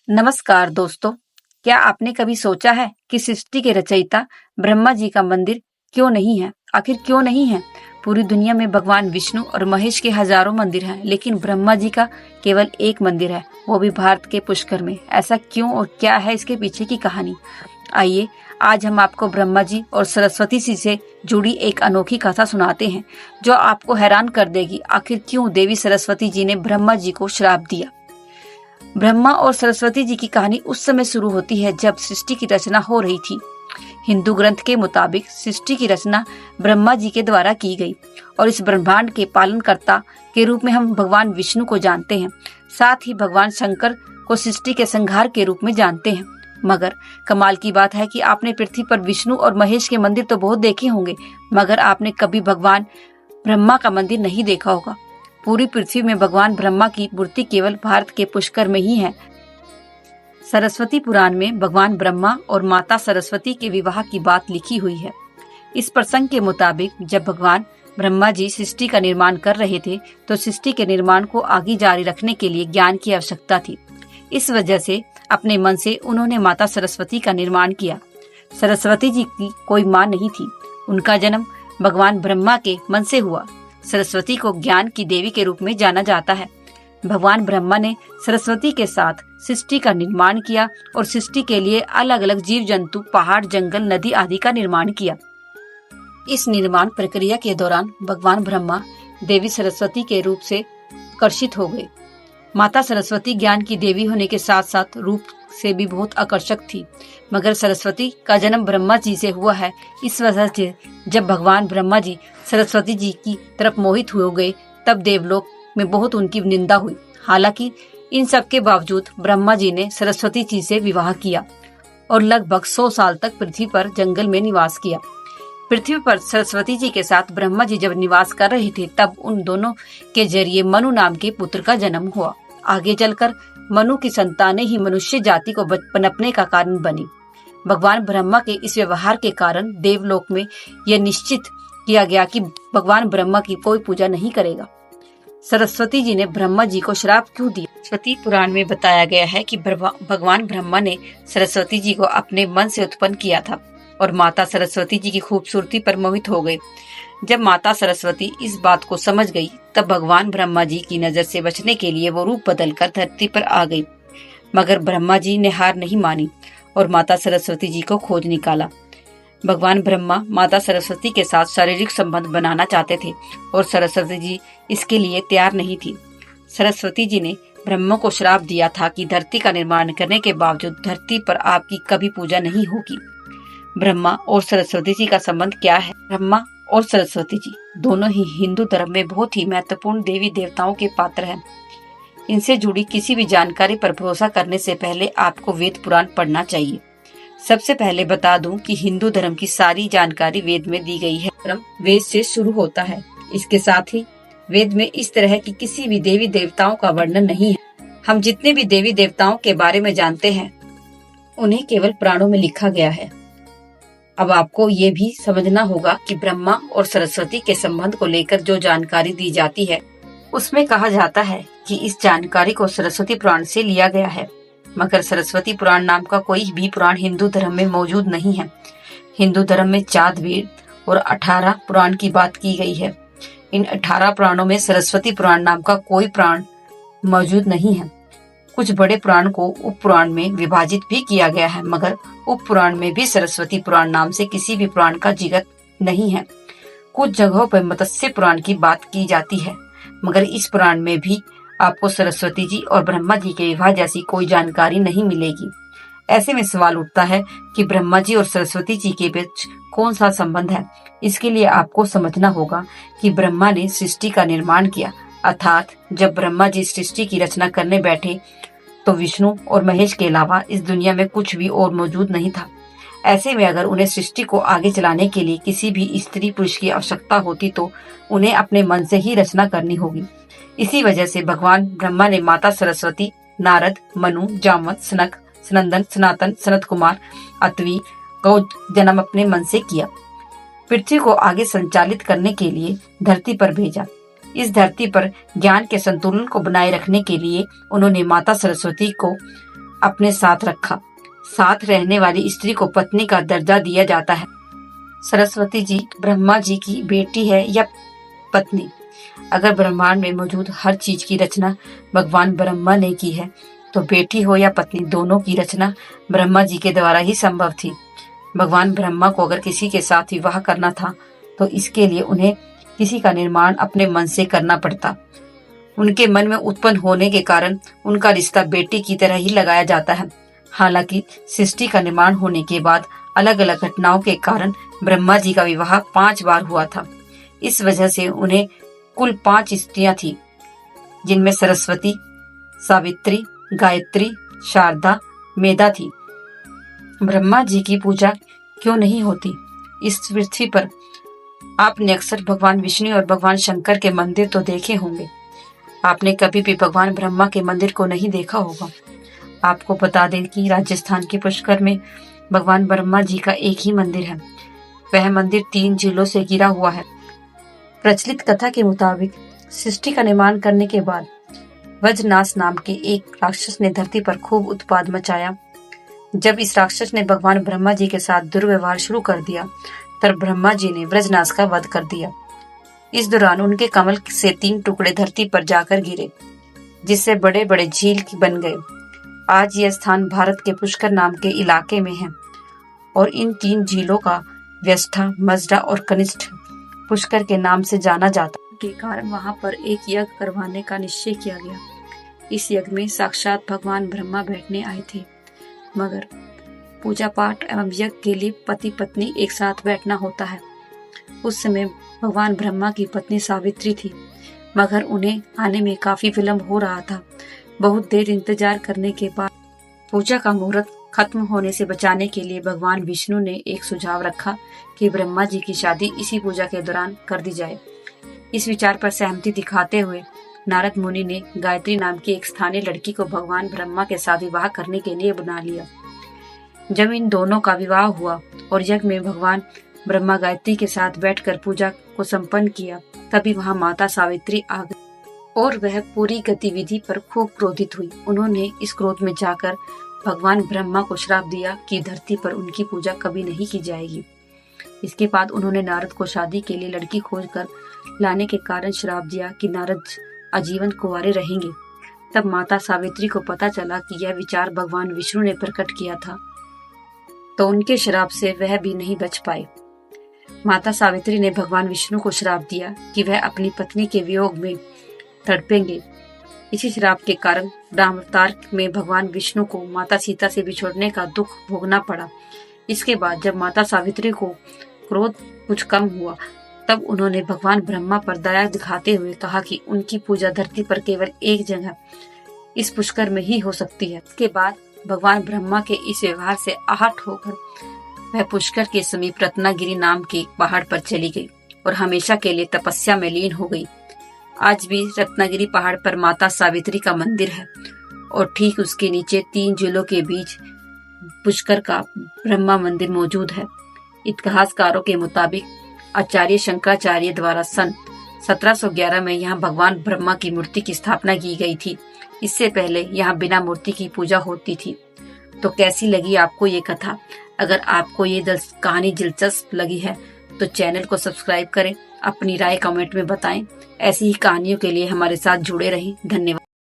नमस्कार दोस्तों। क्या आपने कभी सोचा है कि सृष्टि के रचयिता ब्रह्मा जी का मंदिर क्यों नहीं है? आखिर क्यों नहीं है? पूरी दुनिया में भगवान विष्णु और महेश के हजारों मंदिर हैं, लेकिन ब्रह्मा जी का केवल एक मंदिर है, वो भी भारत के पुष्कर में। ऐसा क्यों और क्या है इसके पीछे की कहानी? आइए आज हम आपको ब्रह्मा जी और सरस्वती जी से जुड़ी एक अनोखी कथा सुनाते हैं, जो आपको हैरान कर देगी। आखिर क्यों देवी सरस्वती जी ने ब्रह्मा जी को श्राप दिया? ब्रह्मा और सरस्वती जी की कहानी उस समय शुरू होती है जब सृष्टि की रचना हो रही थी। हिंदू ग्रंथ के मुताबिक सृष्टि की रचना ब्रह्मा जी के द्वारा की गई और इस ब्रह्मांड के पालनकर्ता के रूप में हम भगवान विष्णु को जानते हैं। साथ ही भगवान शंकर को सृष्टि के संहार के रूप में जानते हैं। मगर कमाल की बात है कि आपने पृथ्वी पर विष्णु और महेश के मंदिर तो बहुत देखे होंगे, मगर आपने कभी भगवान ब्रह्मा का मंदिर नहीं देखा होगा। पूरी पृथ्वी में भगवान ब्रह्मा की मूर्ति केवल भारत के पुष्कर में ही है। सरस्वती पुराण में भगवान ब्रह्मा और माता सरस्वती के विवाह की बात लिखी हुई है। इस प्रसंग के मुताबिक जब भगवान ब्रह्मा जी सृष्टि का निर्माण कर रहे थे, तो सृष्टि के निर्माण को आगे जारी रखने के लिए ज्ञान की आवश्यकता थी। इस वजह से अपने मन से उन्होंने माता सरस्वती का निर्माण किया। सरस्वती जी की कोई माँ नहीं थी, उनका जन्म भगवान ब्रह्मा के मन से हुआ। सरस्वती को ज्ञान की देवी के रूप में जाना जाता है। भगवान ब्रह्मा ने सरस्वती के साथ सृष्टि का निर्माण किया और सृष्टि के लिए अलग अलग जीव जंतु, पहाड़, जंगल, नदी आदि का निर्माण किया। इस निर्माण प्रक्रिया के दौरान भगवान ब्रह्मा देवी सरस्वती के रूप से आकर्षित हो गए। माता सरस्वती ज्ञान की देवी होने के साथ साथ रूप से भी बहुत आकर्षक थी, मगर सरस्वती का जन्म ब्रह्मा जी से हुआ है। इस वजह से जब भगवान ब्रह्मा जी सरस्वती जी की तरफ मोहित हो गए, तब देवलोक में बहुत उनकी निंदा हुई। हालांकि इन सब के बावजूद ब्रह्मा जी ने सरस्वती जी से विवाह किया और लगभग 100 साल तक पृथ्वी पर जंगल में निवास किया। पृथ्वी पर सरस्वती जी के साथ ब्रह्मा जी जब निवास कर रहे थे, तब उन दोनों के जरिए मनु नाम के पुत्र का जन्म हुआ। आगे चलकर मनु की संतानें ही मनुष्य जाति को पनपने का कारण बनी। भगवान ब्रह्मा के इस व्यवहार के कारण देवलोक में यह निश्चित किया गया कि भगवान ब्रह्मा की कोई पूजा नहीं करेगा। सरस्वती जी ने ब्रह्मा जी को श्राप क्यों दिया? सरस्वती पुराण में बताया गया है कि भगवान ब्रह्मा ने सरस्वती जी को अपने मन से उत्पन्न किया था और माता सरस्वती जी की खूबसूरती पर मोहित हो गए। जब माता सरस्वती इस बात को समझ गई, तब भगवान ब्रह्मा जी की नजर से बचने के लिए वो रूप बदलकर धरती पर आ गई। मगर ब्रह्मा जी ने हार नहीं मानी और माता सरस्वती जी को खोज निकाला। भगवान ब्रह्मा माता सरस्वती के साथ शारीरिक संबंध बनाना चाहते थे और सरस्वती जी इसके लिए तैयार नहीं थी। सरस्वती जी ने ब्रह्मा को श्राप दिया था कि धरती का निर्माण करने के बावजूद धरती पर आपकी कभी पूजा नहीं होगी। ब्रह्मा और सरस्वती जी का संबंध क्या है? ब्रह्मा और सरस्वती जी दोनों ही हिंदू धर्म में बहुत ही महत्वपूर्ण देवी देवताओं के पात्र हैं। इनसे जुड़ी किसी भी जानकारी पर भरोसा करने से पहले आपको वेद पुराण पढ़ना चाहिए। सबसे पहले बता दूं कि हिंदू धर्म की सारी जानकारी वेद में दी गई है। धर्म वेद से शुरू होता है। इसके साथ ही वेद में इस तरह की किसी भी देवी देवताओं का वर्णन नहीं है। हम जितने भी देवी देवताओं के बारे में जानते हैं, उन्हें केवल पुराणों में लिखा गया है। अब आपको ये भी समझना होगा कि ब्रह्मा और सरस्वती के संबंध को लेकर जो जानकारी दी जाती है, उसमें कहा जाता है कि इस जानकारी को सरस्वती पुराण से लिया गया है। मगर सरस्वती पुराण नाम का कोई भी पुराण हिंदू धर्म में मौजूद नहीं है। हिंदू धर्म में 4 वेद और 18 पुराण की बात की गई है। इन 18 पुराणों में सरस्वती पुराण नाम का कोई पुराण मौजूद नहीं है। कुछ बड़े पुराण को उप पुराण में विभाजित भी किया गया है, मगर उप पुराण में भी सरस्वती पुराण नाम से किसी भी पुराण का जिक्र नहीं है। कुछ जगहों पर मत्स्य पुराण की बात की जाती है, मगर इस पुराण में भी आपको सरस्वती जी और ब्रह्मा जी के विवाह जैसी कोई जानकारी नहीं मिलेगी। ऐसे में सवाल उठता है कि ब्रह्मा जी और सरस्वती जी के बीच कौन सा संबंध है? इसके लिए आपको समझना होगा कि ब्रह्मा ने सृष्टि का निर्माण किया, अर्थात जब ब्रह्मा जी सृष्टि की रचना करने बैठे तो विष्णु और महेश के अलावा इस दुनिया में कुछ भी और मौजूद नहीं था। ऐसे में अगर उन्हें सृष्टि को आगे चलाने के लिए किसी भी स्त्री पुरुष की आवश्यकता होती, तो उन्हें अपने मन से ही रचना करनी होगी। इसी वजह से भगवान ब्रह्मा ने माता सरस्वती, नारद, मनु, जामवंत, सनक, सनंदन, सनातन, सनत कुमार, अत्वी को जन्म अपने मन से किया। पृथ्वी को आगे संचालित करने के लिए धरती पर भेजा। इस धरती पर ज्ञान के संतुलन को बनाए रखने के लिए उन्होंने माता सरस्वती को अपने साथ रखा। साथ रहने वाली स्त्री को पत्नी का दर्जा दिया जाता है। सरस्वती जी ब्रह्मा जी की बेटी है या पत्नी? अगर ब्रह्मांड में मौजूद हर चीज की रचना भगवान ब्रह्मा ने की है, तो बेटी हो या पत्नी, दोनों की रचना ब्रह्मा जी के द्वारा ही संभव थी। भगवान ब्रह्मा को अगर किसी के साथ विवाह करना था, तो इसके लिए उन्हें किसी का निर्माण अपने मन से करना पड़ता। उनके मन में उत्पन्न होने के कारण उनका रिश्ता बेटी की तरह ही लगाया जाता है। हालांकि सृष्टि का निर्माण होने के बाद अलग अलग घटनाओं के कारण ब्रह्मा जी का विवाह 5 बार हुआ था। इस वजह से उन्हें कुल 5 स्त्रियां थी, जिनमें सरस्वती, सावित्री, गायत्री, शारदा, मेधा थी। ब्रह्मा जी की पूजा क्यों नहीं होती? इस पृथ्वी पर आपने अक्सर भगवान विष्णु और भगवान शंकर के मंदिर तो देखे होंगे। आपने कभी भी भगवान ब्रह्मा के मंदिर को नहीं देखा होगा। आपको बता दें कि राजस्थान के पुष्कर में भगवान ब्रह्मा जी का एक ही मंदिर है। वह मंदिर 3 झीलों से घिरा हुआ है। प्रचलित कथा के मुताबिक सृष्टि का निर्माण करने के बाद वज्रनाश नाम के एक राक्षस ने धरती पर खूब उत्पात मचाया। जब इस राक्षस ने भगवान ब्रह्मा जी के साथ दुर्व्यवहार शुरू कर दिया, तब ब्रह्मा जी ने वज्रनाश का वध कर दिया। इस दौरान उनके कमल से 3 टुकड़े धरती पर जाकर गिरे, जिससे बड़े बड़े झील बन गए। आज यह स्थान भारत के पुष्कर नाम के इलाके में है और इन 3 झीलों का व्यष्टा, मजडा और कनिष्ठ पुष्कर के नाम से जाना जाता के कारण वहां पर एक यज्ञ करवाने का निश्चय किया गया। इस यज्ञ में साक्षात भगवान ब्रह्मा बैठने आए थे, मगर पूजा पाठ एवं यज्ञ के लिए पति पत्नी एक साथ बैठना होता है। उस समय भगवान ब्रह्मा की पत्नी सावित्री थी, मगर उन्हें आने में काफी विलंब हो रहा था। बहुत देर इंतजार करने के बाद पूजा का मुहूर्त खत्म होने से बचाने के लिए भगवान विष्णु ने एक सुझाव रखा कि ब्रह्मा जी की शादी इसी पूजा के दौरान कर दी जाए। इस विचार पर सहमति दिखाते हुए नारद मुनि ने गायत्री नाम की एक स्थानीय लड़की को भगवान ब्रह्मा के साथ विवाह करने के लिए बना लिया। जब इन दोनों का विवाह हुआ और यज्ञ में भगवान ब्रह्मा गायत्री के साथ बैठकर पूजा को संपन्न किया, तभी वहां माता सावित्री आ गई और वह पूरी गतिविधि पर खूब क्रोधित हुई। उन्होंने इस क्रोध में जाकर भगवान ब्रह्मा को श्राप दिया कि धरती पर उनकी पूजा कभी नहीं की जाएगी। इसके बाद उन्होंने नारद को शादी के लिए लड़की खोजकर लाने के कारण श्राप दिया कि नारद आजीवन कुंवारे रहेंगे। तब माता सावित्री को पता चला कि यह विचार भगवान विष्णु ने प्रकट किया था, तो उनके श्राप से वह भी नहीं बच पाए। माता सावित्री ने भगवान विष्णु को श्राप दिया कि वह अपनी पत्नी के वियोग में तड़पेंगे। इसी श्राप के कारण रामावतार में भगवान विष्णु को माता सीता से बिछोड़ने का दुख भोगना पड़ा। इसके बाद जब माता सावित्री को क्रोध कुछ कम हुआ, तब उन्होंने भगवान ब्रह्मा पर दया दिखाते हुए कहा कि उनकी पूजा धरती पर केवल एक जगह, इस पुष्कर में ही हो सकती है। इसके बाद भगवान ब्रह्मा के इस व्यवहार से आहत होकर वह पुष्कर के समीप रत्नागिरी नाम के पहाड़ पर चली गई और हमेशा के लिए तपस्या में लीन हो गई। आज भी रत्नागिरी पहाड़ पर माता सावित्री का मंदिर है और ठीक उसके नीचे 3 झीलों के बीच पुष्कर का ब्रह्मा मंदिर मौजूद है। इतिहासकारों के मुताबिक आचार्य शंकराचार्य द्वारा सन 1711 में यहाँ भगवान ब्रह्मा की मूर्ति की स्थापना की गई थी। इससे पहले यहाँ बिना मूर्ति की पूजा होती थी। तो कैसी लगी आपको ये कथा? अगर आपको ये कहानी दिलचस्प लगी है तो चैनल को सब्सक्राइब करें, अपनी राय कमेंट में बताएं। ऐसी ही कहानियों के लिए हमारे साथ जुड़े रहें। धन्यवाद।